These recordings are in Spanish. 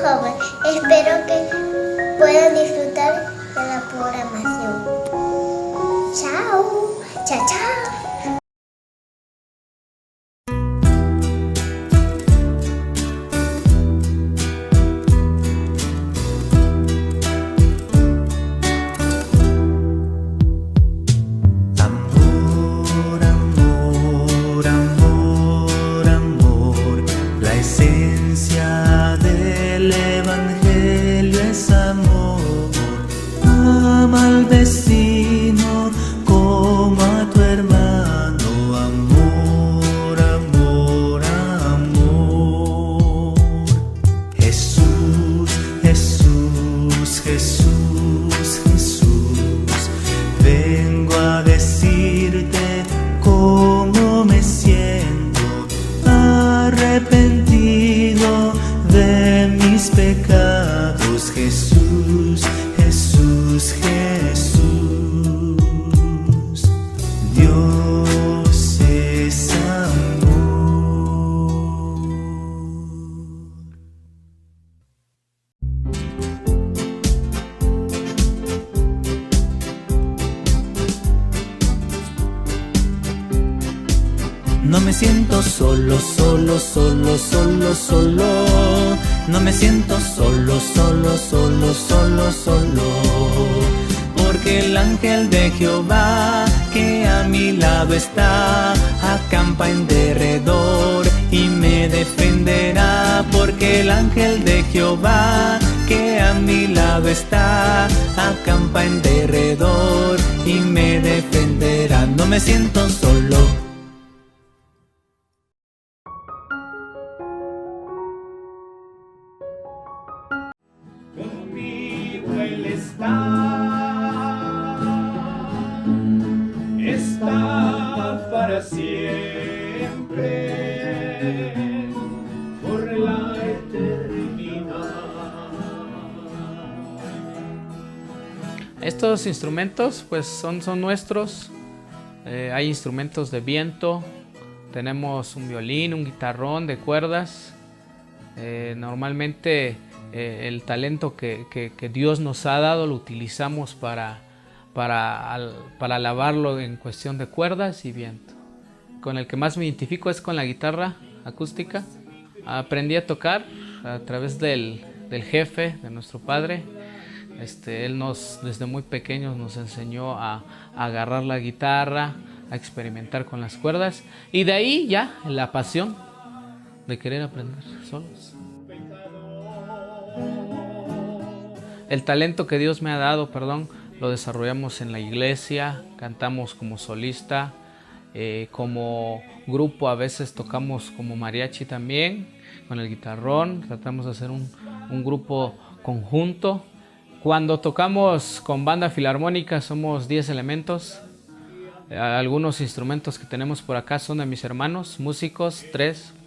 joven. Espero que puedan disfrutar de la programación. Chao. Chao, chao. Vecino como a tu hermano, amor, amor, amor. Jesús, Jesús, Jesús, Jesús, vengo a decirte cómo me siento, arrepentido de mis pecados. Jesús, Jesús, Jesús, Dios es amor. No me siento solo, solo, solo, solo, solo. No me siento solo, solo, solo, solo, solo. Porque el ángel de Jehová que a mi lado está, acampa en derredor y me defenderá. Porque el ángel de Jehová que a mi lado está, acampa en derredor y me defenderá. No me siento solo. Conmigo Él está para siempre, por la eternidad. Estos instrumentos pues son nuestros. Hay instrumentos de viento, tenemos un violín, un guitarrón de cuerdas. Normalmente el talento que Dios nos ha dado lo utilizamos para alabarlo en cuestión de cuerdas y viento. Con el que más me identifico es con la guitarra acústica. Aprendí a tocar a través del jefe, de nuestro padre. Él desde muy pequeños nos enseñó a agarrar la guitarra, a experimentar con las cuerdas, y de ahí ya la pasión de querer aprender solos. El talento que Dios me ha dado, lo desarrollamos en la iglesia, cantamos como solista, como grupo a veces tocamos como mariachi también, con el guitarrón, tratamos de hacer un grupo conjunto. Cuando tocamos con banda filarmónica somos 10 elementos. Algunos instrumentos que tenemos por acá son de mis hermanos, músicos,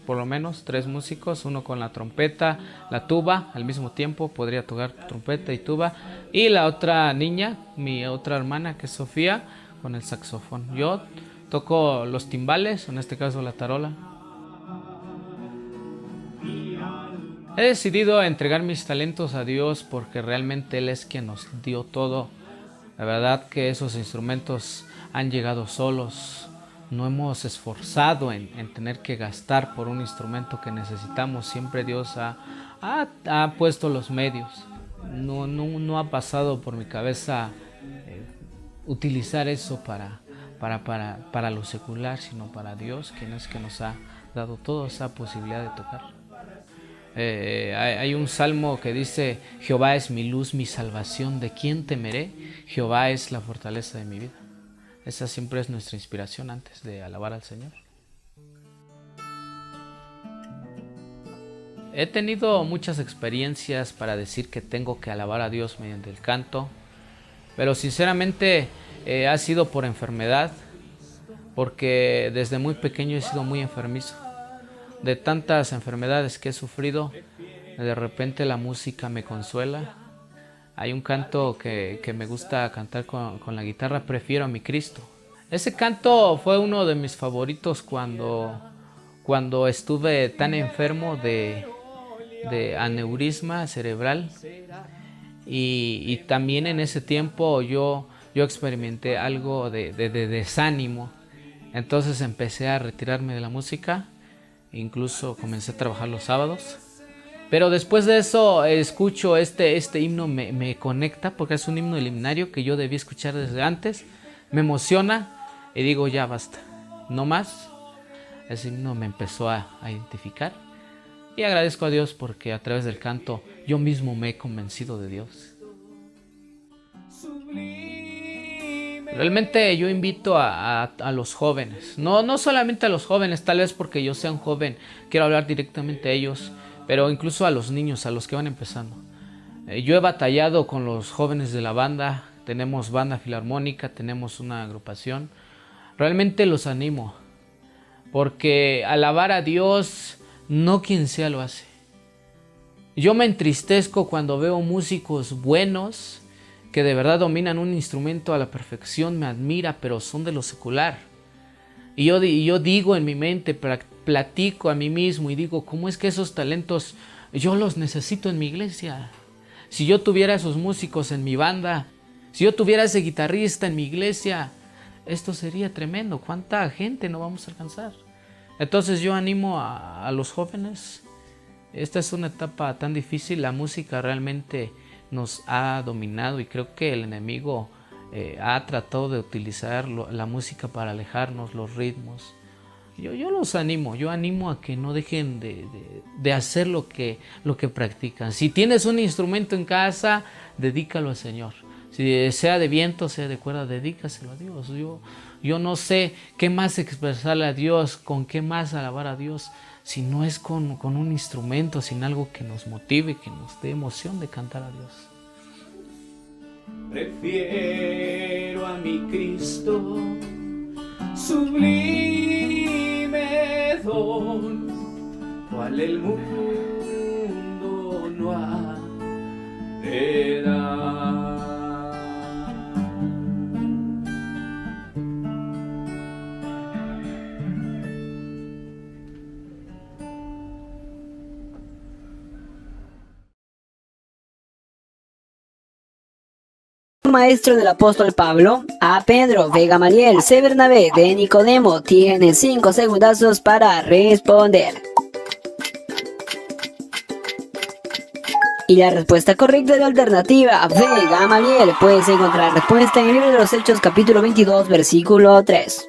por lo menos tres músicos, uno con la trompeta, la tuba, al mismo tiempo podría tocar trompeta y tuba, y la otra niña, mi otra hermana que es Sofía, con el saxofón. Yo toco los timbales, en este caso la tarola. He decidido entregar mis talentos a Dios porque realmente Él es quien nos dio todo. La verdad que esos instrumentos han llegado solos. No hemos esforzado en tener que gastar por un instrumento que necesitamos. Siempre Dios ha puesto los medios. No ha pasado por mi cabeza utilizar eso para lo secular, sino para Dios, quien es que nos ha dado toda esa posibilidad de tocar. Hay un salmo que dice: Jehová es mi luz, mi salvación, ¿de quién temeré? Jehová es la fortaleza de mi vida. Esa siempre es nuestra inspiración antes de alabar al Señor. He tenido muchas experiencias para decir que tengo que alabar a Dios mediante el canto, pero sinceramente ha sido por enfermedad, porque desde muy pequeño he sido muy enfermizo. De tantas enfermedades que he sufrido, de repente la música me consuela. Hay un canto que me gusta cantar con la guitarra, Prefiero a mi Cristo. Ese canto fue uno de mis favoritos cuando estuve tan enfermo de de aneurisma cerebral y también en ese tiempo yo experimenté algo de desánimo. Entonces empecé a retirarme de la música, incluso comencé a trabajar los sábados. Pero después de eso escucho este himno, me conecta porque es un himno del himnario que yo debí escuchar desde antes. Me emociona y digo ya basta, no más. Ese himno me empezó a identificar y agradezco a Dios porque a través del canto yo mismo me he convencido de Dios. Realmente yo invito a los jóvenes, no solamente a los jóvenes, tal vez porque yo sea un joven, quiero hablar directamente a ellos, pero incluso a los niños, a los que van empezando. Yo he batallado con los jóvenes de la banda, tenemos banda filarmónica, tenemos una agrupación. Realmente los animo, porque alabar a Dios, no quien sea lo hace. Yo me entristezco cuando veo músicos buenos, que de verdad dominan un instrumento a la perfección, me admira, pero son de lo secular. Y yo digo en mi mente, platico a mí mismo y digo, ¿cómo es que esos talentos yo los necesito en mi iglesia? Si yo tuviera esos músicos en mi banda, si yo tuviera ese guitarrista en mi iglesia, esto sería tremendo. ¿Cuánta gente no vamos a alcanzar? Entonces yo animo a los jóvenes. Esta es una etapa tan difícil, la música realmente nos ha dominado y creo que el enemigo ha tratado de utilizar la música para alejarnos, los ritmos. Yo los animo, yo animo a que no dejen de hacer lo que practican. Si tienes un instrumento en casa, dedícalo al Señor. Si sea de viento, sea de cuerda, dedícaselo a Dios. Yo no sé qué más expresarle a Dios, con qué más alabar a Dios, si no es con un instrumento, sin algo que nos motive, que nos dé emoción de cantar a Dios. Prefiero a mi Cristo, sublime don, cual el mundo no ha de dar. Maestro del apóstol Pablo, a Pedro de Gamaliel, C. Bernabé de Nicodemo, tiene 5 segundazos para responder. Y la respuesta correcta de la alternativa B, Gamaliel. Puedes encontrar la respuesta en el libro de los Hechos, capítulo 22, versículo 3.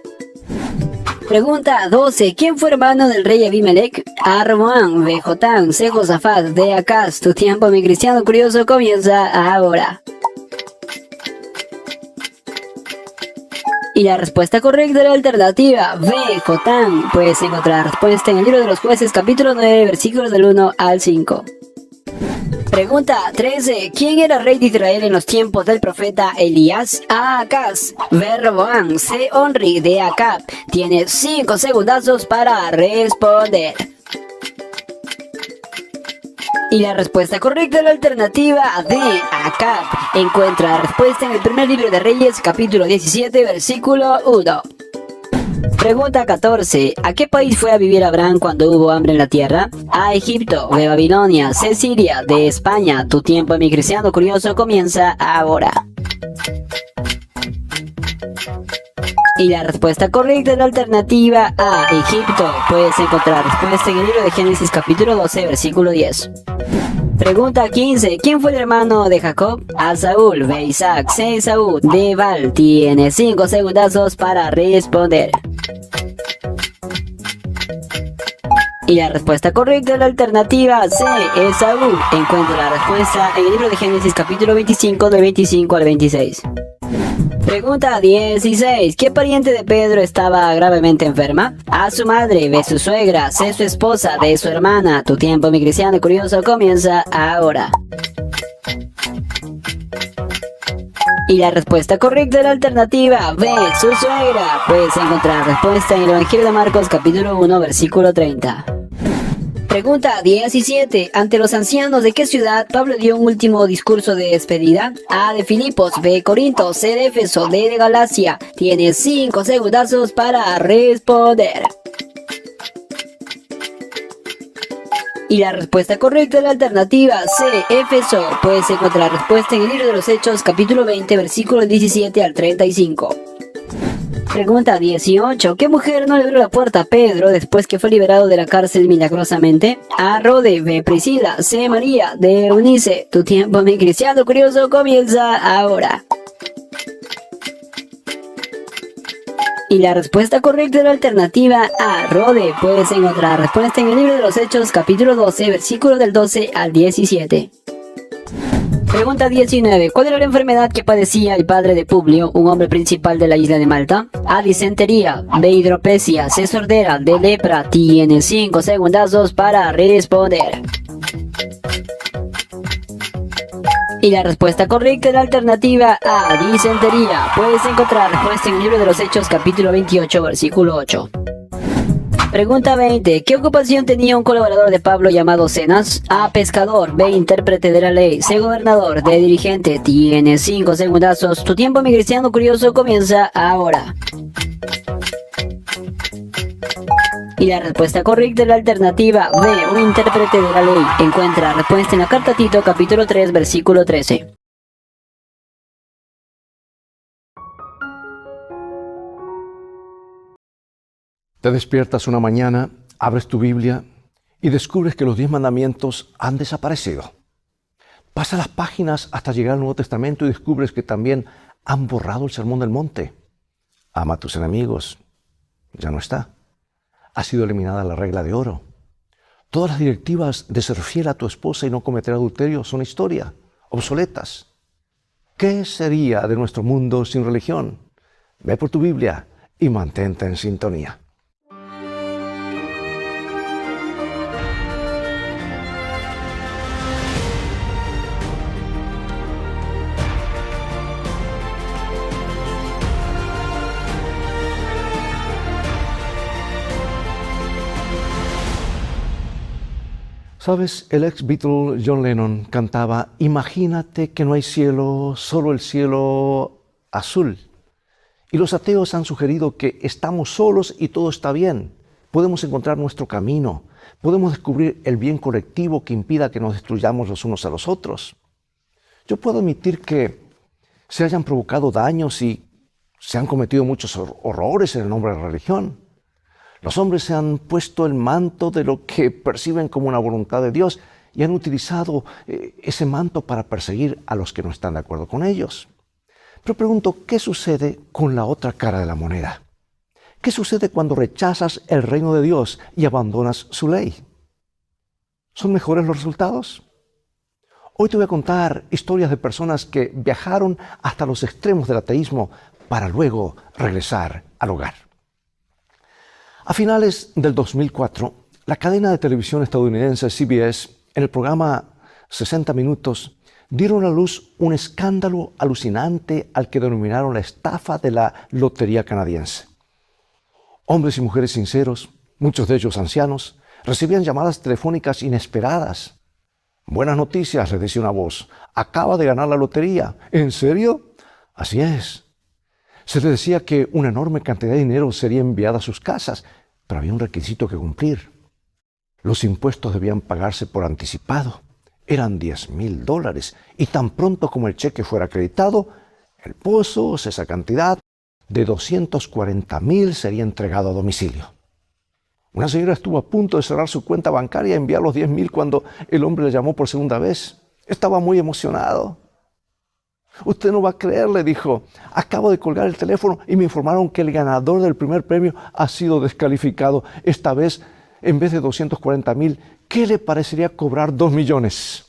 Pregunta 12. ¿Quién fue hermano del rey Abimelech? A. Roboam, B. Jotán, C. Josafat, D. Acaz. Tu tiempo, mi cristiano curioso, comienza ahora. Y la respuesta correcta de la alternativa B, Jotán. Puedes encontrar la respuesta en el libro de los Jueces, capítulo 9, versículos del 1 al 5. Pregunta 13. ¿Quién era rey de Israel en los tiempos del profeta Elías? A. Acaz, B. Roboam, C. Onri, D. Acab. Tienes 5 segundazos para responder. Y la respuesta correcta de la alternativa D, Acab. Encuentra la respuesta en el primer libro de Reyes, capítulo 17, versículo 1. Pregunta 14. ¿A qué país fue a vivir Abraham cuando hubo hambre en la tierra? A. Egipto, B. Babilonia, C. Siria, D. España. Tu tiempo, mi cristiano curioso, comienza ahora. Y la respuesta correcta es la alternativa A, Egipto. Puedes encontrar la respuesta en el libro de Génesis capítulo 12, versículo 10. Pregunta 15. ¿Quién fue el hermano de Jacob? A. Saúl, B. Isaac, C. Esaú, D. Val. Tienes 5 segundazos para responder. Y la respuesta correcta es la alternativa C, Esaú. Encuentra la respuesta en el libro de Génesis capítulo 25, del 25 al 26. Pregunta 16. ¿Qué pariente de Pedro estaba gravemente enferma? A. Su madre, B. Su suegra, C. Su esposa, D. Su hermana. Tu tiempo, mi cristiano curioso, comienza ahora. Y la respuesta correcta es la alternativa B, su suegra. Puedes encontrar la respuesta en el Evangelio de Marcos capítulo 1, versículo 30. Pregunta 17. Ante los ancianos de qué ciudad Pablo dio un último discurso de despedida? A. De Filipos, B. Corinto, C. De Éfeso, D. De Galacia. Tienes 5 segundazos para responder. Y la respuesta correcta es la alternativa C, Éfeso. Puedes encontrar la respuesta en el libro de los Hechos, capítulo 20, versículos 17 al 35. Pregunta 18. ¿Qué mujer no le abrió la puerta a Pedro después que fue liberado de la cárcel milagrosamente? A. Rode, B. Priscila, C. María, D. Eunice. Tu tiempo, mi cristiano curioso, comienza ahora. Y la respuesta correcta es la alternativa A, Rode. Puedes encontrar la respuesta en el libro de los Hechos, capítulo 12, versículos del 12 al 17. Pregunta 19. ¿Cuál era la enfermedad que padecía el padre de Publio, un hombre principal de la isla de Malta? A. Disentería, B. Hidropesia, C. Sordera, D. Lepra. Tienes 5 segundazos para responder. Y la respuesta correcta es la alternativa A, disentería. Puedes encontrar la respuesta en el libro de los Hechos, capítulo 28, versículo 8. Pregunta 20. ¿Qué ocupación tenía un colaborador de Pablo llamado Zenas? A. Pescador, B. Intérprete de la ley, C. Gobernador, D. Dirigente. Tienes 5 segundazos. Tu tiempo, mi cristiano curioso, comienza ahora. Y la respuesta correcta es la alternativa B, un intérprete de la ley. Encuentra la respuesta en la carta a Tito, capítulo 3, versículo 13. Te despiertas una mañana, abres tu Biblia y descubres que los 10 mandamientos han desaparecido. Pasas las páginas hasta llegar al Nuevo Testamento y descubres que también han borrado el Sermón del Monte. Ama a tus enemigos. Ya no está. Ha sido eliminada la regla de oro. Todas las directivas de ser fiel a tu esposa y no cometer adulterio son historia, obsoletas. ¿Qué sería de nuestro mundo sin religión? Ve por tu Biblia y mantente en sintonía. ¿Sabes? El ex Beatle John Lennon cantaba: imagínate que no hay cielo, solo el cielo azul. Y los ateos han sugerido que estamos solos y todo está bien. Podemos encontrar nuestro camino. Podemos descubrir el bien colectivo que impida que nos destruyamos los unos a los otros. Yo puedo admitir que se hayan provocado daños y se han cometido muchos horrores en el nombre de la religión. Los hombres se han puesto el manto de lo que perciben como una voluntad de Dios y han utilizado ese manto para perseguir a los que no están de acuerdo con ellos. Pero pregunto, ¿qué sucede con la otra cara de la moneda? ¿Qué sucede cuando rechazas el reino de Dios y abandonas su ley? ¿Son mejores los resultados? Hoy te voy a contar historias de personas que viajaron hasta los extremos del ateísmo para luego regresar al hogar. A finales del 2004, la cadena de televisión estadounidense CBS, en el programa 60 Minutos, dieron a luz un escándalo alucinante al que denominaron la estafa de la lotería canadiense. Hombres y mujeres sinceros, muchos de ellos ancianos, recibían llamadas telefónicas inesperadas. Buenas noticias, les decía una voz. Acaba de ganar la lotería. ¿En serio? Así es. Se les decía que una enorme cantidad de dinero sería enviada a sus casas, pero había un requisito que cumplir. Los impuestos debían pagarse por anticipado. Eran $10,000 y tan pronto como el cheque fuera acreditado, el pozo, esa cantidad de $240,000 sería entregado a domicilio. Una señora estuvo a punto de cerrar su cuenta bancaria y enviar los $10,000 cuando el hombre le llamó por segunda vez. Estaba muy emocionado. Usted no va a creer, le dijo. Acabo de colgar el teléfono y me informaron que el ganador del primer premio ha sido descalificado. Esta vez, en vez de $240,000, ¿qué le parecería cobrar $2 millones?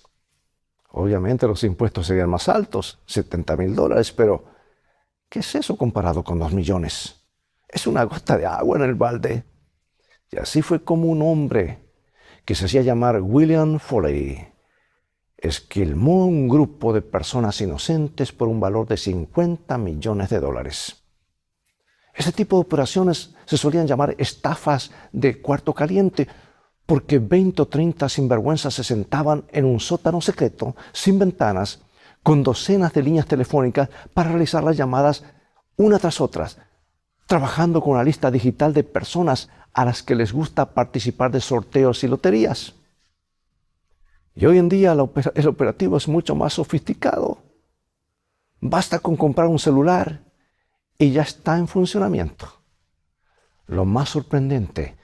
Obviamente los impuestos serían más altos, $70,000, pero ¿qué es eso comparado con $2 millones? Es una gota de agua en el balde. Y así fue como un hombre que se hacía llamar William Foley esquilmó un grupo de personas inocentes por un valor de $50 millones. Ese tipo de operaciones se solían llamar estafas de cuarto caliente porque 20 o 30 sinvergüenzas se sentaban en un sótano secreto, sin ventanas, con docenas de líneas telefónicas para realizar las llamadas una tras otra, trabajando con una lista digital de personas a las que les gusta participar de sorteos y loterías. Y hoy en día el operativo es mucho más sofisticado. Basta con comprar un celular y ya está en funcionamiento. Lo más sorprendente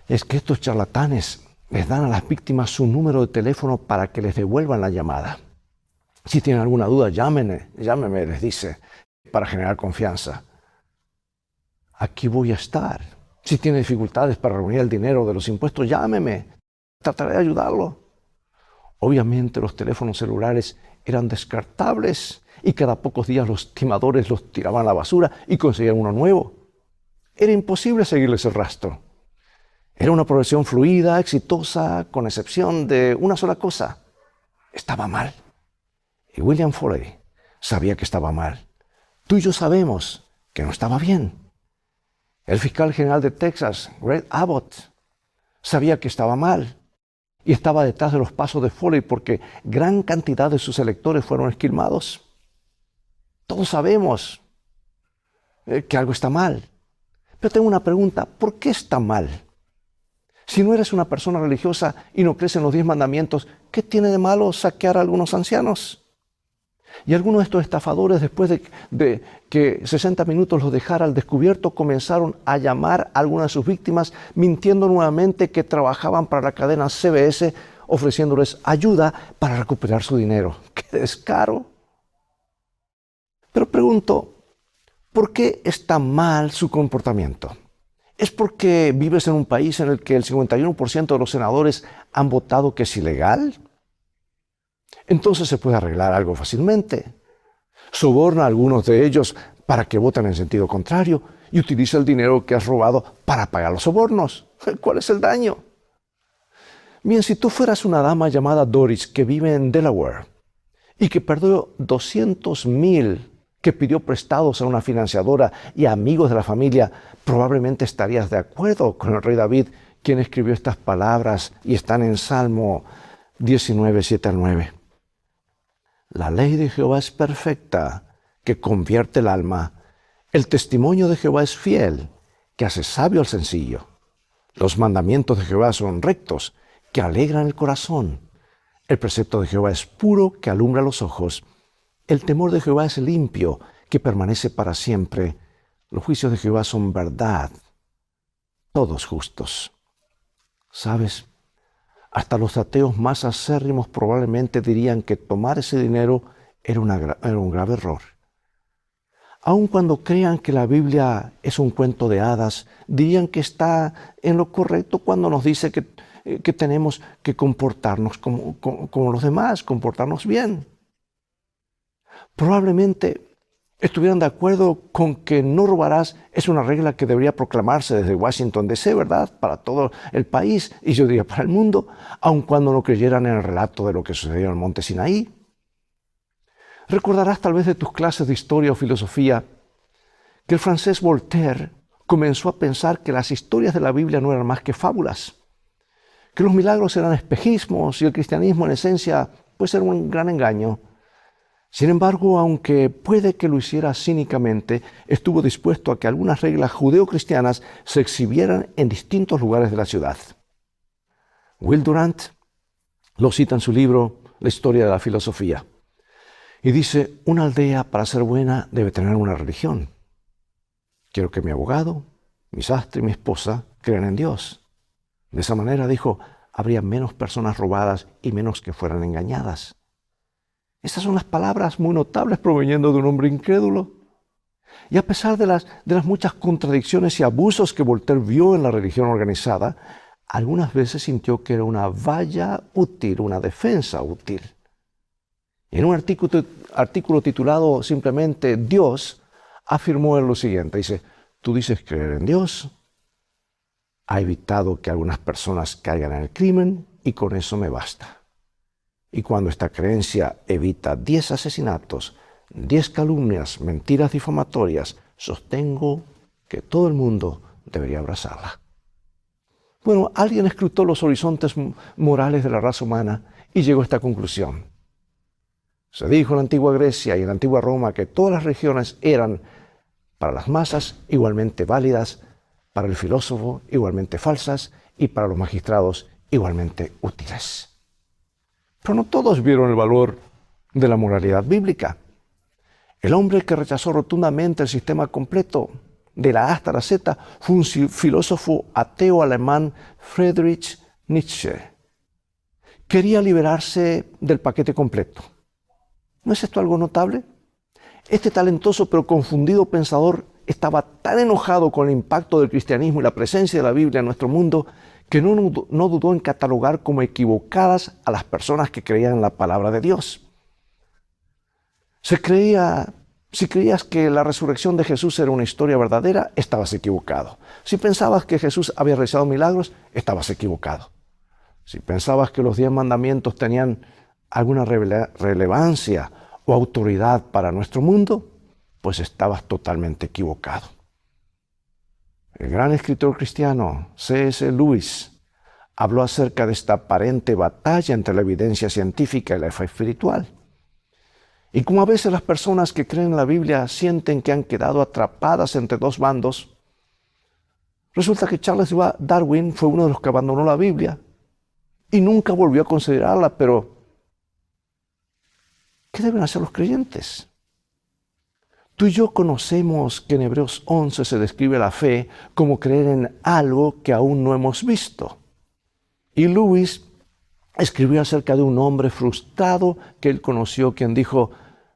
es que estos charlatanes les dan a las víctimas su número de teléfono para que les devuelvan la llamada. Si tienen alguna duda, llámeme, les dice, para generar confianza. Aquí voy a estar. Si tiene dificultades para reunir el dinero de los impuestos, llámeme. Trataré de ayudarlo. Obviamente los teléfonos celulares eran descartables y cada pocos días los timadores los tiraban a la basura y conseguían uno nuevo. Era imposible seguirles el rastro. Era una profesión fluida, exitosa, con excepción de una sola cosa. Estaba mal. Y William Foley sabía que estaba mal. Tú y yo sabemos que no estaba bien. El fiscal general de Texas, Greg Abbott, sabía que estaba mal y estaba detrás de los pasos de Foley porque gran cantidad de sus electores fueron esquilmados. Todos sabemos que algo está mal. Pero tengo una pregunta, ¿por qué está mal? Si no eres una persona religiosa y no crees en los 10 mandamientos, ¿qué tiene de malo saquear a algunos ancianos? Y algunos de estos estafadores, después de que 60 minutos los dejara al descubierto, comenzaron a llamar a algunas de sus víctimas, mintiendo nuevamente que trabajaban para la cadena CBS, ofreciéndoles ayuda para recuperar su dinero. ¡Qué descaro! Pero pregunto, ¿por qué está mal su comportamiento? ¿Es porque vives en un país en el que el 51% de los senadores han votado que es ilegal? Entonces se puede arreglar algo fácilmente. Soborna a algunos de ellos para que voten en sentido contrario y utiliza el dinero que has robado para pagar los sobornos. ¿Cuál es el daño? Bien, si tú fueras una dama llamada Doris que vive en Delaware y que perdió 200,000 que pidió prestados a una financiadora y a amigos de la familia, probablemente estarías de acuerdo con el rey David, quien escribió estas palabras y están en Salmo 19, 7 al 9. La ley de Jehová es perfecta, que convierte el alma. El testimonio de Jehová es fiel, que hace sabio al sencillo. Los mandamientos de Jehová son rectos, que alegran el corazón. El precepto de Jehová es puro, que alumbra los ojos. El temor de Jehová es limpio, que permanece para siempre. Los juicios de Jehová son verdad, todos justos. ¿Sabes? Hasta los ateos más acérrimos probablemente dirían que tomar ese dinero era un grave error. Aun cuando crean que la Biblia es un cuento de hadas, dirían que está en lo correcto cuando nos dice que tenemos que comportarnos como los demás, comportarnos bien. Probablemente estuvieran de acuerdo con que no robarás es una regla que debería proclamarse desde Washington DC, ¿verdad? Para todo el país y yo diría para el mundo, aun cuando no creyeran en el relato de lo que sucedió en el monte Sinaí. Recordarás tal vez de tus clases de historia o filosofía que el francés Voltaire comenzó a pensar que las historias de la Biblia no eran más que fábulas, que los milagros eran espejismos y el cristianismo en esencia pues era un gran engaño. Sin embargo, aunque puede que lo hiciera cínicamente, estuvo dispuesto a que algunas reglas judeocristianas se exhibieran en distintos lugares de la ciudad. Will Durant lo cita en su libro La historia de la filosofía y dice, una aldea para ser buena debe tener una religión. Quiero que mi abogado, mi sastre y mi esposa crean en Dios. De esa manera, dijo, habría menos personas robadas y menos que fueran engañadas. Estas son las palabras muy notables proveniendo de un hombre incrédulo. Y a pesar de las muchas contradicciones y abusos que Voltaire vio en la religión organizada, algunas veces sintió que era una valla útil, una defensa útil. En un artículo titulado simplemente Dios, afirmó él lo siguiente, dice, tú dices creer en Dios, ha evitado que algunas personas caigan en el crimen y con eso me basta. Y cuando esta creencia evita 10 asesinatos, 10 calumnias, mentiras difamatorias, sostengo que todo el mundo debería abrazarla. Bueno, alguien escrutó los horizontes morales de la raza humana y llegó a esta conclusión. Se dijo en la antigua Grecia y en la antigua Roma que todas las religiones eran para las masas igualmente válidas, para el filósofo igualmente falsas y para los magistrados igualmente útiles. Pero no todos vieron el valor de la moralidad bíblica. El hombre que rechazó rotundamente el sistema completo, de la A hasta la Z, fue un filósofo ateo alemán, Friedrich Nietzsche. Quería liberarse del paquete completo. ¿No es esto algo notable? Este talentoso pero confundido pensador estaba tan enojado con el impacto del cristianismo y la presencia de la Biblia en nuestro mundo que no dudó en catalogar como equivocadas a las personas que creían en la palabra de Dios. Si creías que la resurrección de Jesús era una historia verdadera, estabas equivocado. Si pensabas que Jesús había realizado milagros, estabas equivocado. Si pensabas que los 10 mandamientos tenían alguna relevancia o autoridad para nuestro mundo, pues estabas totalmente equivocado. El gran escritor cristiano C.S. Lewis habló acerca de esta aparente batalla entre la evidencia científica y la fe espiritual. Y como a veces las personas que creen en la Biblia sienten que han quedado atrapadas entre dos bandos, resulta que Charles Darwin fue uno de los que abandonó la Biblia y nunca volvió a considerarla, pero ¿qué deben hacer los creyentes? Tú y yo conocemos que en Hebreos 11 se describe la fe como creer en algo que aún no hemos visto. Y Lewis escribió acerca de un hombre frustrado que él conoció, quien dijo: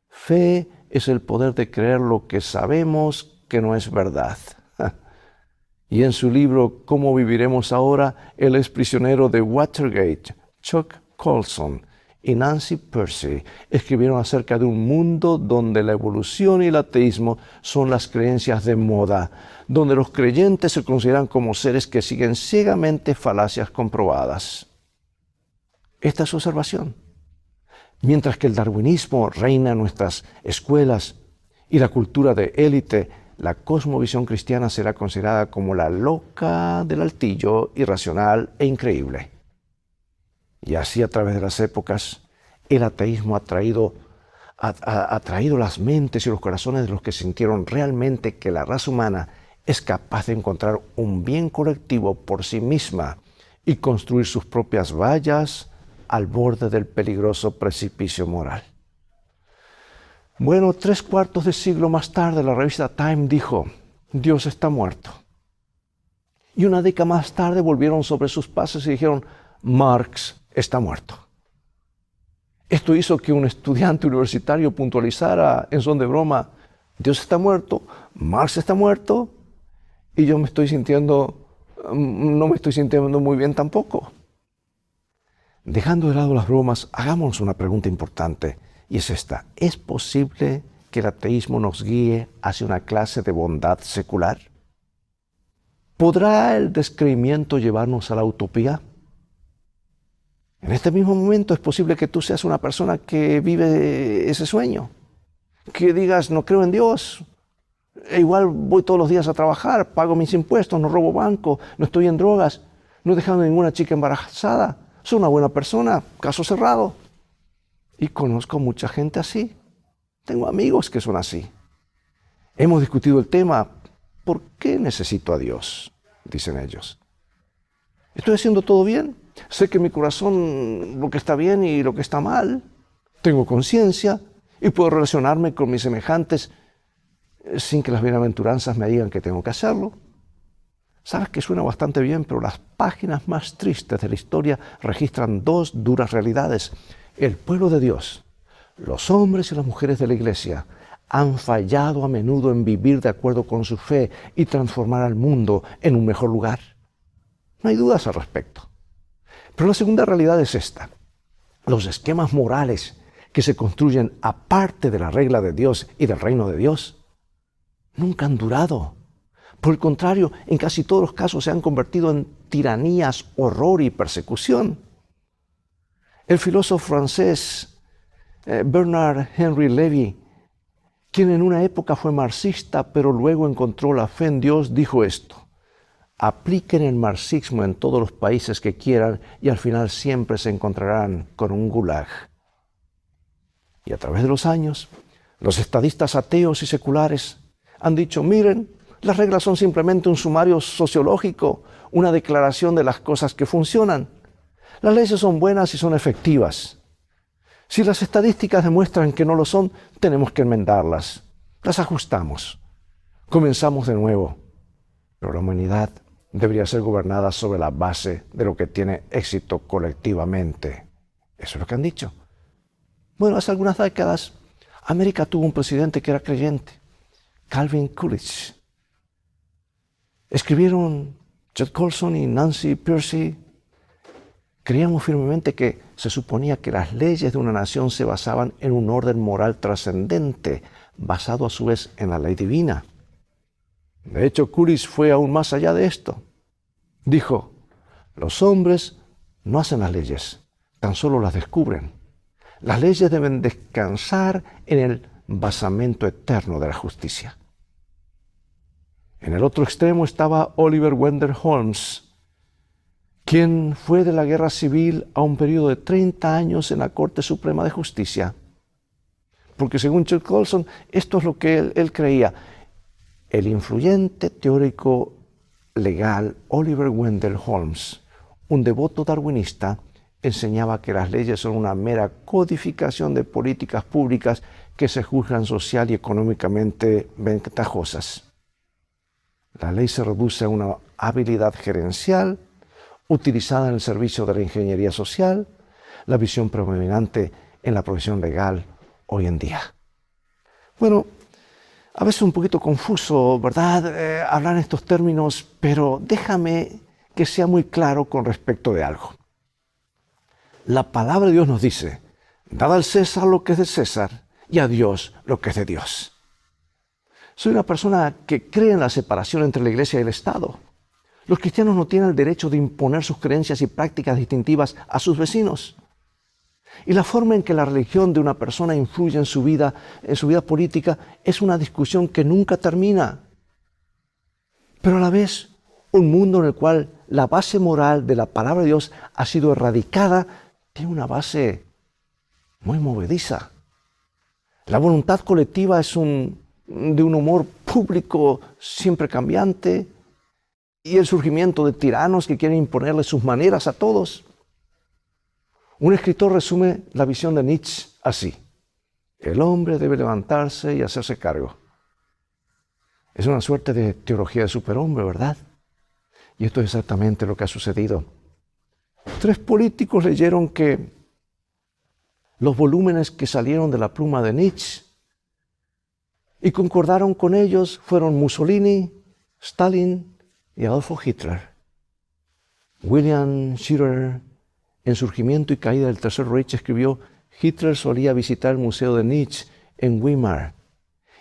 fe es el poder de creer lo que sabemos que no es verdad. Y en su libro ¿Cómo viviremos ahora?, él es prisionero de Watergate. Chuck Colson y Nancy Pearcey escribieron acerca de un mundo donde la evolución y el ateísmo son las creencias de moda, donde los creyentes se consideran como seres que siguen ciegamente falacias comprobadas. Esta es su observación. Mientras que el darwinismo reina en nuestras escuelas y la cultura de élite, la cosmovisión cristiana será considerada como la loca del altillo, irracional e increíble. Y así, a través de las épocas, el ateísmo ha traído las mentes y los corazones de los que sintieron realmente que la raza humana es capaz de encontrar un bien colectivo por sí misma y construir sus propias vallas al borde del peligroso precipicio moral. Bueno, 3/4 de siglo más tarde, la revista Time dijo: Dios está muerto. Y una década más tarde volvieron sobre sus pasos y dijeron: Marx está muerto. Esto hizo que un estudiante universitario puntualizara en son de broma: Dios está muerto, Marx está muerto, y yo no me estoy sintiendo muy bien tampoco. Dejando de lado las bromas, hagámonos una pregunta importante, y es esta: ¿es posible que el ateísmo nos guíe hacia una clase de bondad secular? ¿Podrá el descreimiento llevarnos a la utopía? En este mismo momento es posible que tú seas una persona que vive ese sueño, que digas: no creo en Dios, igual voy todos los días a trabajar, pago mis impuestos, no robo banco, no estoy en drogas, no he dejado a ninguna chica embarazada, soy una buena persona, caso cerrado. Y conozco mucha gente así, tengo amigos que son así. Hemos discutido el tema: ¿por qué necesito a Dios?, dicen ellos. ¿Estoy haciendo todo bien? Sé que en mi corazón lo que está bien y lo que está mal. Tengo conciencia y puedo relacionarme con mis semejantes sin que las bienaventuranzas me digan que tengo que hacerlo. Sabes que suena bastante bien, pero las páginas más tristes de la historia registran dos duras realidades. El pueblo de Dios, los hombres y las mujeres de la iglesia, han fallado a menudo en vivir de acuerdo con su fe y transformar al mundo en un mejor lugar. No hay dudas al respecto. Pero la segunda realidad es esta: los esquemas morales que se construyen aparte de la regla de Dios y del reino de Dios nunca han durado. Por el contrario, en casi todos los casos se han convertido en tiranías, horror y persecución. El filósofo francés Bernard Henry Lévy, quien en una época fue marxista pero luego encontró la fe en Dios, dijo esto: apliquen el marxismo en todos los países que quieran y al final siempre se encontrarán con un gulag. Y a través de los años, los estadistas ateos y seculares han dicho: miren, las reglas son simplemente un sumario sociológico, una declaración de las cosas que funcionan. Las leyes son buenas y son efectivas. Si las estadísticas demuestran que no lo son, tenemos que enmendarlas. Las ajustamos. Comenzamos de nuevo. Pero la humanidad debería ser gobernada sobre la base de lo que tiene éxito colectivamente. Eso es lo que han dicho. Bueno, hace algunas décadas, América tuvo un presidente que era creyente, Calvin Coolidge. Escribieron Judd Colson y Nancy Pearcey. Creíamos firmemente que se suponía que las leyes de una nación se basaban en un orden moral trascendente, basado a su vez en la ley divina. De hecho, Coolidge fue aún más allá de esto. Dijo, los hombres no hacen las leyes, tan solo las descubren. Las leyes deben descansar en el basamento eterno de la justicia. En el otro extremo estaba Oliver Wendell Holmes, quien fue de la guerra civil a un periodo de 30 años en la Corte Suprema de Justicia. Porque según Chuck Colson, esto es lo que él creía. El influyente teórico legal Oliver Wendell Holmes, un devoto darwinista, enseñaba que las leyes son una mera codificación de políticas públicas que se juzgan social y económicamente ventajosas. La ley se reduce a una habilidad gerencial utilizada en el servicio de la ingeniería social, la visión predominante en la profesión legal hoy en día. Bueno, a veces un poquito confuso, ¿verdad? Hablar en estos términos, pero déjame que sea muy claro con respecto de algo. La palabra de Dios nos dice, dad al César lo que es de César y a Dios lo que es de Dios. Soy una persona que cree en la separación entre la iglesia y el Estado. Los cristianos no tienen el derecho de imponer sus creencias y prácticas distintivas a sus vecinos. Y la forma en que la religión de una persona influye en su vida política, es una discusión que nunca termina. Pero a la vez, un mundo en el cual la base moral de la palabra de Dios ha sido erradicada, tiene una base muy movediza. La voluntad colectiva es de un humor público siempre cambiante, y el surgimiento de tiranos que quieren imponerle sus maneras a todos. Un escritor resume la visión de Nietzsche así: el hombre debe levantarse y hacerse cargo. Es una suerte de teología de superhombre, ¿verdad? Y esto es exactamente lo que ha sucedido. 3 políticos leyeron que los volúmenes que salieron de la pluma de Nietzsche y concordaron con ellos fueron Mussolini, Stalin y Adolfo Hitler. William Shirer, en Surgimiento y Caída del Tercer Reich, escribió: Hitler solía visitar el museo de Nietzsche en Weimar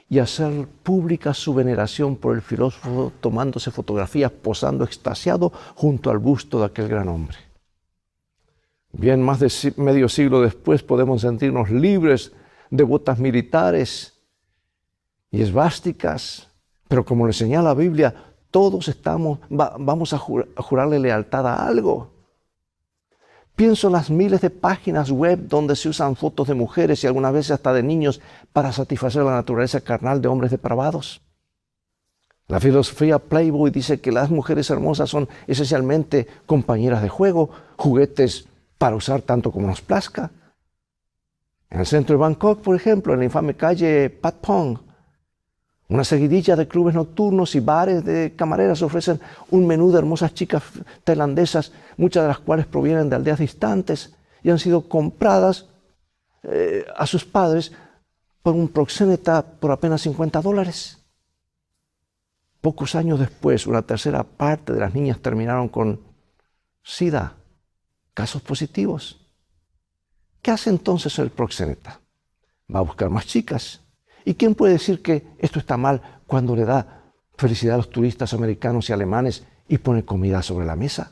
y hacer pública su veneración por el filósofo, tomándose fotografías posando extasiado junto al busto de aquel gran hombre. Bien, más de medio siglo después podemos sentirnos libres de botas militares y esvásticas, pero como le señala la Biblia, todos vamos a jurarle lealtad a algo. Pienso en las miles de páginas web donde se usan fotos de mujeres y algunas veces hasta de niños para satisfacer la naturaleza carnal de hombres depravados. La filosofía Playboy dice que las mujeres hermosas son esencialmente compañeras de juego, juguetes para usar tanto como nos plazca. En el centro de Bangkok, por ejemplo, en la infame calle Pat Pong, una seguidilla de clubes nocturnos y bares de camareras ofrecen un menú de hermosas chicas tailandesas, muchas de las cuales provienen de aldeas distantes y han sido compradas a sus padres por un proxeneta por apenas $50. Pocos años después, una tercera parte de las niñas terminaron con SIDA, casos positivos. ¿Qué hace entonces el proxeneta? Va a buscar más chicas. ¿Y quién puede decir que esto está mal cuando le da felicidad a los turistas americanos y alemanes y pone comida sobre la mesa?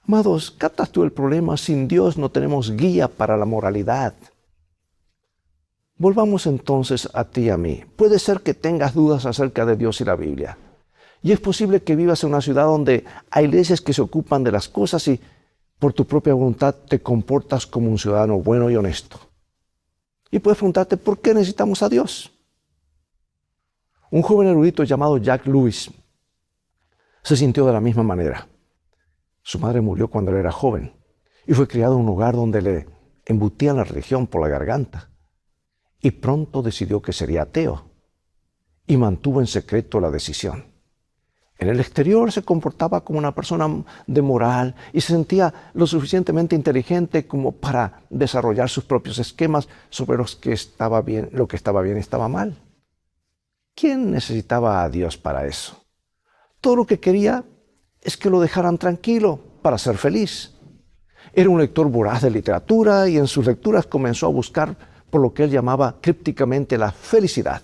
Amados, ¿captas tú el problema? Sin Dios no tenemos guía para la moralidad. Volvamos entonces a ti y a mí. Puede ser que tengas dudas acerca de Dios y la Biblia. Y es posible que vivas en una ciudad donde hay leyes que se ocupan de las cosas y por tu propia voluntad te comportas como un ciudadano bueno y honesto. Y puedes preguntarte, ¿por qué necesitamos a Dios? Un joven erudito llamado Jack Lewis se sintió de la misma manera. Su madre murió cuando él era joven y fue criado en un hogar donde le embutían la religión por la garganta. Y pronto decidió que sería ateo y mantuvo en secreto la decisión. En el exterior se comportaba como una persona de moral y se sentía lo suficientemente inteligente como para desarrollar sus propios esquemas sobre lo que estaba bien y estaba mal. ¿Quién necesitaba a Dios para eso? Todo lo que quería es que lo dejaran tranquilo para ser feliz. Era un lector voraz de literatura y en sus lecturas comenzó a buscar por lo que él llamaba crípticamente la felicidad.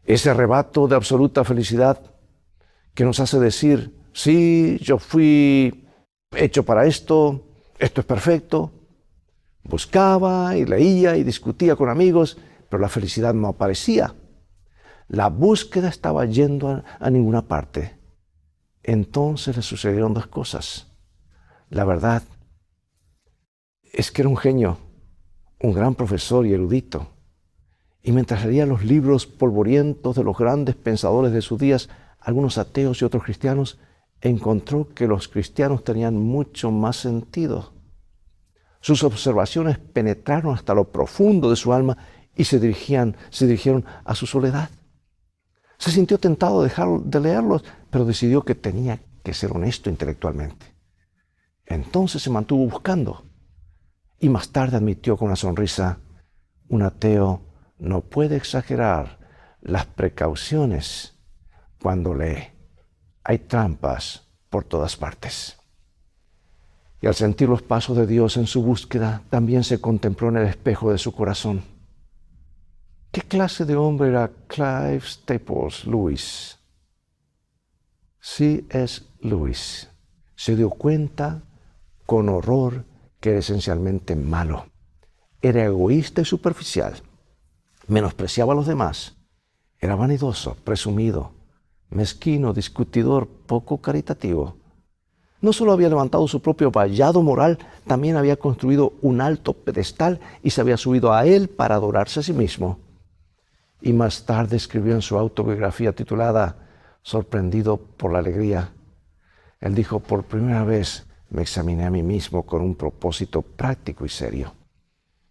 Ese arrebato de absoluta felicidad que nos hace decir, sí, yo fui hecho para esto, esto es perfecto. Buscaba y leía y discutía con amigos, pero la felicidad no aparecía. La búsqueda estaba yendo a ninguna parte. Entonces le sucedieron dos cosas. La verdad es que era un genio, un gran profesor y erudito. Y mientras leía los libros polvorientos de los grandes pensadores de sus días, algunos ateos y otros cristianos, encontró que los cristianos tenían mucho más sentido. Sus observaciones penetraron hasta lo profundo de su alma y se dirigieron a su soledad. Se sintió tentado de dejar de leerlos, pero decidió que tenía que ser honesto intelectualmente. Entonces se mantuvo buscando y más tarde admitió con una sonrisa, un ateo no puede exagerar las precauciones cuando lee. Hay trampas por todas partes. Y al sentir los pasos de Dios en su búsqueda, también se contempló en el espejo de su corazón. ¿Qué clase de hombre era Clive Staples Lewis? C.S. Lewis se dio cuenta con horror que era esencialmente malo. Era egoísta y superficial. Menospreciaba a los demás. Era vanidoso, presumido, mezquino, discutidor, poco caritativo. No solo había levantado su propio vallado moral, también había construido un alto pedestal y se había subido a él para adorarse a sí mismo. Y más tarde escribió en su autobiografía titulada Sorprendido por la alegría. Él dijo, por primera vez me examiné a mí mismo con un propósito práctico y serio.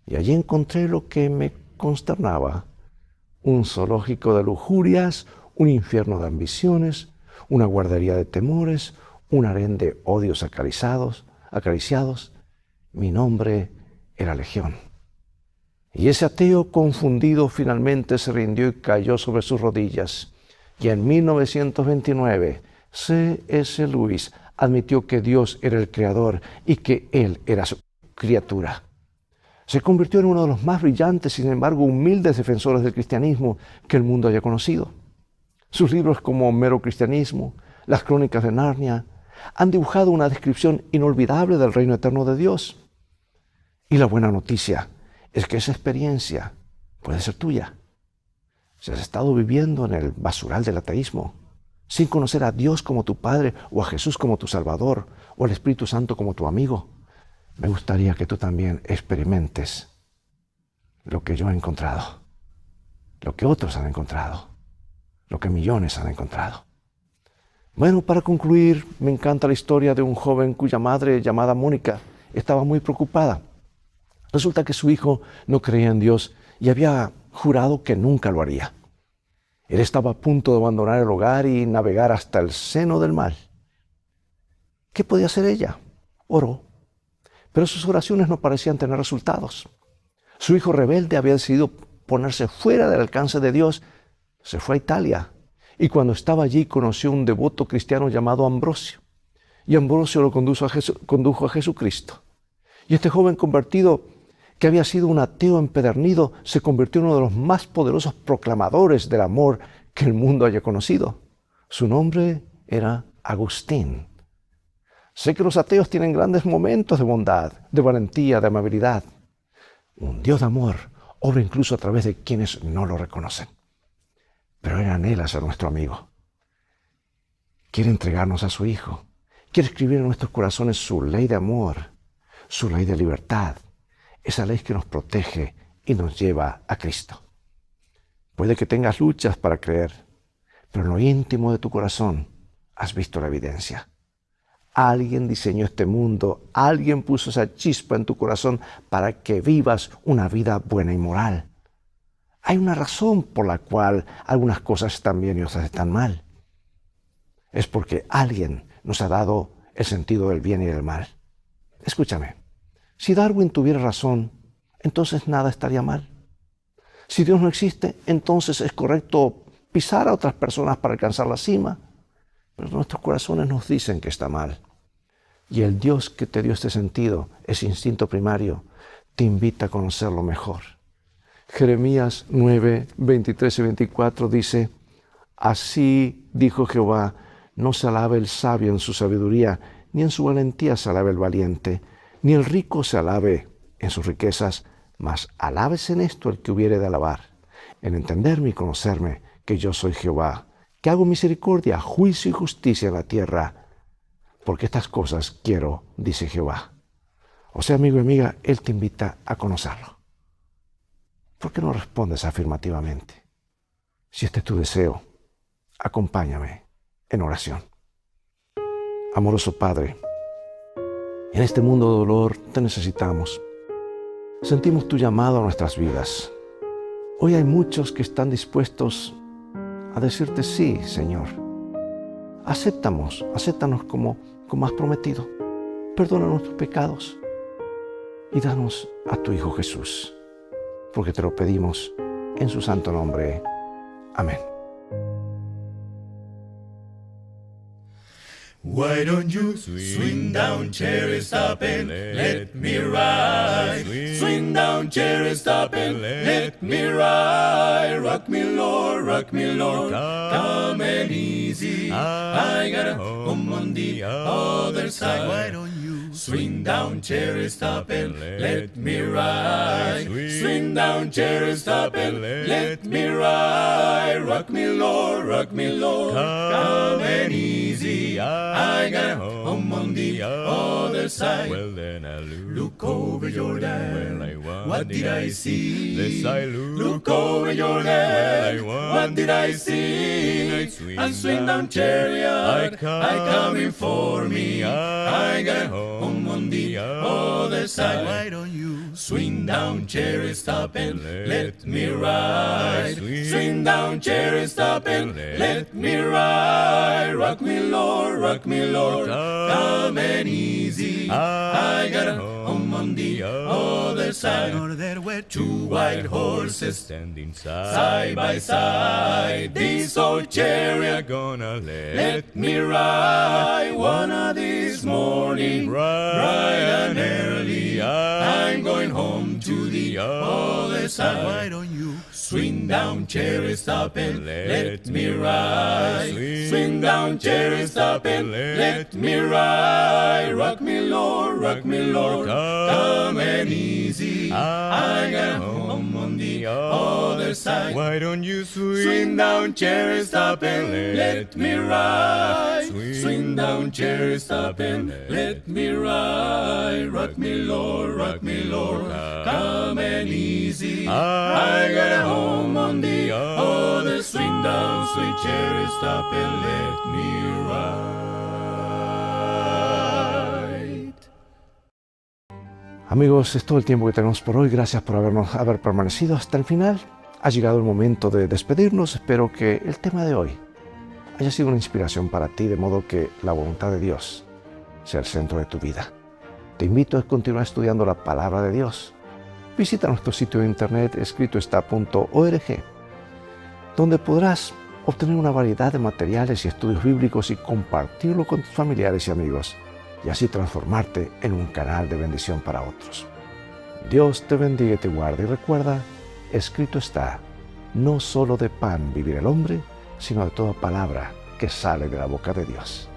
Y allí encontré lo que me consternaba. Un zoológico de lujurias, un infierno de ambiciones, una guardería de temores, un harén de odios acariciados. Mi nombre era Legión. Y ese ateo confundido finalmente se rindió y cayó sobre sus rodillas. Y en 1929, C.S. Lewis admitió que Dios era el creador y que él era su criatura. Se convirtió en uno de los más brillantes, sin embargo, humildes defensores del cristianismo que el mundo haya conocido. Sus libros como Mero Cristianismo, Las Crónicas de Narnia, han dibujado una descripción inolvidable del reino eterno de Dios. Y la buena noticia es que esa experiencia puede ser tuya. Si has estado viviendo en el basural del ateísmo, sin conocer a Dios como tu Padre, o a Jesús como tu Salvador, o al Espíritu Santo como tu amigo, me gustaría que tú también experimentes lo que yo he encontrado, lo que otros han encontrado, lo que millones han encontrado. Bueno, para concluir, me encanta la historia de un joven cuya madre, llamada Mónica, estaba muy preocupada. Resulta que su hijo no creía en Dios y había jurado que nunca lo haría. Él estaba a punto de abandonar el hogar y navegar hasta el seno del mar. ¿Qué podía hacer ella? Oró. Pero sus oraciones no parecían tener resultados. Su hijo rebelde había decidido ponerse fuera del alcance de Dios. Se fue a Italia y cuando estaba allí conoció a un devoto cristiano llamado Ambrosio. Y Ambrosio lo condujo a Jesucristo. Y este joven convertido, que había sido un ateo empedernido, se convirtió en uno de los más poderosos proclamadores del amor que el mundo haya conocido. Su nombre era Agustín. Sé que los ateos tienen grandes momentos de bondad, de valentía, de amabilidad. Un Dios de amor obra incluso a través de quienes no lo reconocen. Pero él anhela ser nuestro amigo. Quiere entregarnos a su Hijo. Quiere escribir en nuestros corazones su ley de amor, su ley de libertad, esa ley que nos protege y nos lleva a Cristo. Puede que tengas luchas para creer, pero en lo íntimo de tu corazón has visto la evidencia. Alguien diseñó este mundo, alguien puso esa chispa en tu corazón para que vivas una vida buena y moral. Hay una razón por la cual algunas cosas están bien y otras están mal. Es porque alguien nos ha dado el sentido del bien y del mal. Escúchame, si Darwin tuviera razón, entonces nada estaría mal. Si Dios no existe, entonces es correcto pisar a otras personas para alcanzar la cima. Pero nuestros corazones nos dicen que está mal. Y el Dios que te dio este sentido, ese instinto primario, te invita a conocerlo mejor. Jeremías 9, 23 y 24 dice: Así dijo Jehová, no se alabe el sabio en su sabiduría, ni en su valentía se alabe el valiente, ni el rico se alabe en sus riquezas, mas alábese en esto el que hubiere de alabar, en entenderme y conocerme, que yo soy Jehová, que hago misericordia, juicio y justicia en la tierra, porque estas cosas quiero, dice Jehová. O sea, amigo y amiga, Él te invita a conocerlo. ¿Por qué no respondes afirmativamente? Si este es tu deseo, acompáñame en oración. Amoroso Padre, en este mundo de dolor te necesitamos. Sentimos tu llamado a nuestras vidas. Hoy hay muchos que están dispuestos a decirte sí, Señor. Acéptanos como has prometido. Perdona nuestros pecados y danos a tu Hijo Jesús, porque te lo pedimos en su santo nombre. Amén. Why don't you swing down, cherry, stop and let me ride? Swing down, cherry, stop and let me ride. Rock me, Lord, come and easy. I got a home on the other side. Why don't you swing down, cherry, stop and let me ride? Swing down, cherry, stop and let me ride. Rock me, Lord, come and easy. I got a home on the other side. Well, then I look over Jordan. Well, what did I see? Yes, I look over Jordan. Well, what did I see? A swing down chariot, I coming for me. I got a home on the other side. Why don't you swing down, chariot, stop and let me ride? Swing down, chariot, stop and let me ride. Rock me, Lord, come and easy. I got a home on the other side. There were two white horses standing side by side. This old chariot gonna let me ride. One of this morning, bright and early, I'm going home to the other side. Why don't you swing down, chariot, stop and let me ride? Swing down, chariot, stop and let me ride. Rock me, Lord, come and easy. I got a home on the other side. Why don't you swing down, chariot, stop and let me ride? Swing down, chariot, stop and let me ride. Rock me, Lord, come and easy. I got a home on the other. Swing down, sweet chariot, stop and let me ride. Amigos, es todo el tiempo que tenemos por hoy. Gracias por haber permanecido hasta el final. Ha llegado el momento de despedirnos. Espero que el tema de hoy haya sido una inspiración para ti, de modo que la voluntad de Dios sea el centro de tu vida. Te invito a continuar estudiando la palabra de Dios. Visita nuestro sitio de internet escritoestá.org, donde podrás obtener una variedad de materiales y estudios bíblicos y compartirlo con tus familiares y amigos, y así transformarte en un canal de bendición para otros. Dios te bendiga y te guarde, y recuerda, escrito está: no solo de pan vivirá el hombre, sino de toda palabra que sale de la boca de Dios.